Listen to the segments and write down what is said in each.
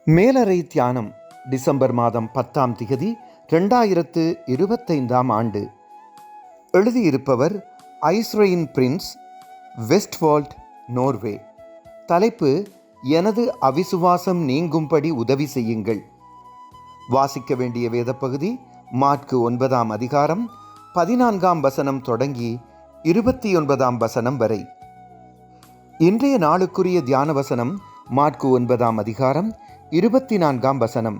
மேலறை தியானம் டிசம்பர் மாதம் 10ஆம் திகதி 2025ஆம் ஆண்டு. எழுதியிருப்பவர் ஐஸ்ரெயின் பிரின்ஸ், வெஸ்ட்வால்ட், நோர்வே. தலைப்பு: எனது அவிசுவாசம் நீங்கும்படி உதவி செய்யுங்கள். வாசிக்க வேண்டிய வேத பகுதி மாற்கு 9ஆம் அதிகாரம் 14ஆம் வசனம் தொடங்கி 29ஆம் வசனம் வரை. இன்றைய நாளுக்குரிய தியான வசனம் மாற்கு 9ஆம் அதிகாரம் 24ஆம் வசனம்.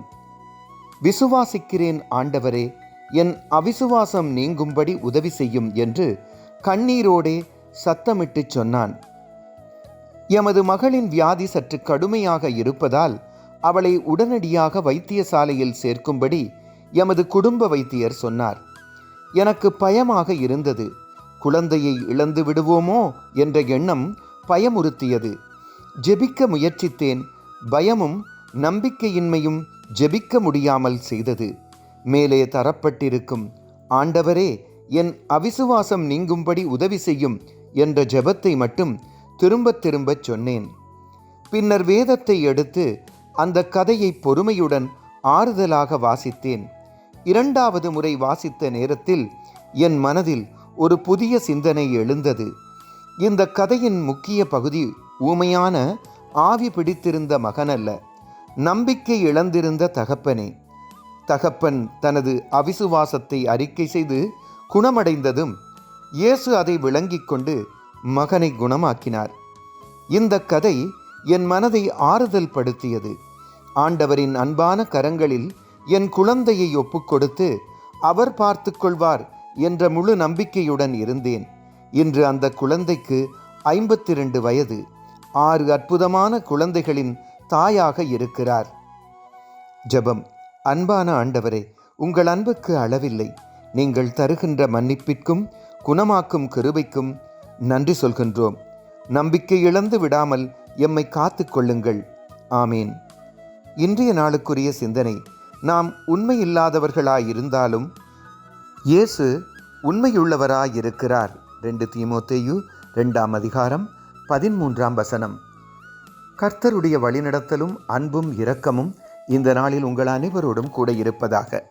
விசுவாசிக்கிறேன் ஆண்டவரே, என் அவிசுவாசம் நீங்கும்படி உதவி செய்யும் என்று கண்ணீரோடே சத்தமிட்டு சொன்னான். எமது மகளின் வியாதி சற்று கடுமையாக இருப்பதால் அவளை உடனடியாக வைத்தியசாலையில் சேர்க்கும்படி எமது குடும்ப வைத்தியர் சொன்னார். எனக்கு பயமாக இருந்தது. குழந்தையை இழந்து விடுவோமோ என்ற எண்ணம் பயமுறுத்தியது. ஜெபிக்க முயற்சித்தேன். பயமும் நம்பிக்கையின்மையும் ஜெபிக்க முடியாமல் செய்தது. மேலே தரப்பட்டிருக்கும் ஆண்டவரே, என் அவிசுவாசம் நீங்கும்படி உதவி செய்யும் என்ற ஜெபத்தை மட்டும் திரும்பத் திரும்பச் சொன்னேன். பின்னர் வேதத்தை எடுத்து அந்த கதையை பொறுமையுடன் ஆறுதலாக வாசித்தேன். 2வது முறை வாசித்த நேரத்தில் என் மனதில் ஒரு புதிய சிந்தனை எழுந்தது. இந்த கதையின் முக்கிய பகுதி ஊமையான ஆவி பிடித்திருந்த மகன் அல்ல, நம்பிக்கை இழந்திருந்த தகப்பனே. தகப்பன் தனது அவிசுவாசத்தை அறிக்கை செய்து குணமடைந்ததும் இயேசு அதை விளங்கிக் கொண்டு மகனை குணமாக்கினார். இந்த கதை என் மனதை ஆறுதல் படுத்தியது. ஆண்டவரின் அன்பான கரங்களில் என் குழந்தையை ஒப்புக்கொடுத்து அவர் பார்த்து கொள்வார் என்ற முழு நம்பிக்கையுடன் இருந்தேன். இன்று அந்த குழந்தைக்கு 52 வயது. 6 அற்புதமான குழந்தைகளின் தாயாக இருக்கிறார். ஜெபம். அன்பான ஆண்டவரே, உங்கள் அன்புக்கு அளவில்லை. நீங்கள் தருகின்ற மன்னிப்பிற்கும் குணமாக்கும் கிருபைக்கும் நன்றி சொல்கின்றோம். நம்பிக்கை இழந்து விடாமல் எம்மை காத்து கொள்ளுங்கள். ஆமீன். இன்றைய நாளுக்குரிய சிந்தனை: நாம் உண்மையில்லாதவர்களாயிருந்தாலும் இயேசு உண்மையுள்ளவராயிருக்கிறார். 2 தீமோத்தேயு 2ஆம் அதிகாரம் 13ஆம் வசனம். கர்த்தருடைய வழிநடத்தலும் அன்பும் இரக்கமும் இந்த நாளில் உங்கள் அனைவரோடும் கூட இருப்பதாக.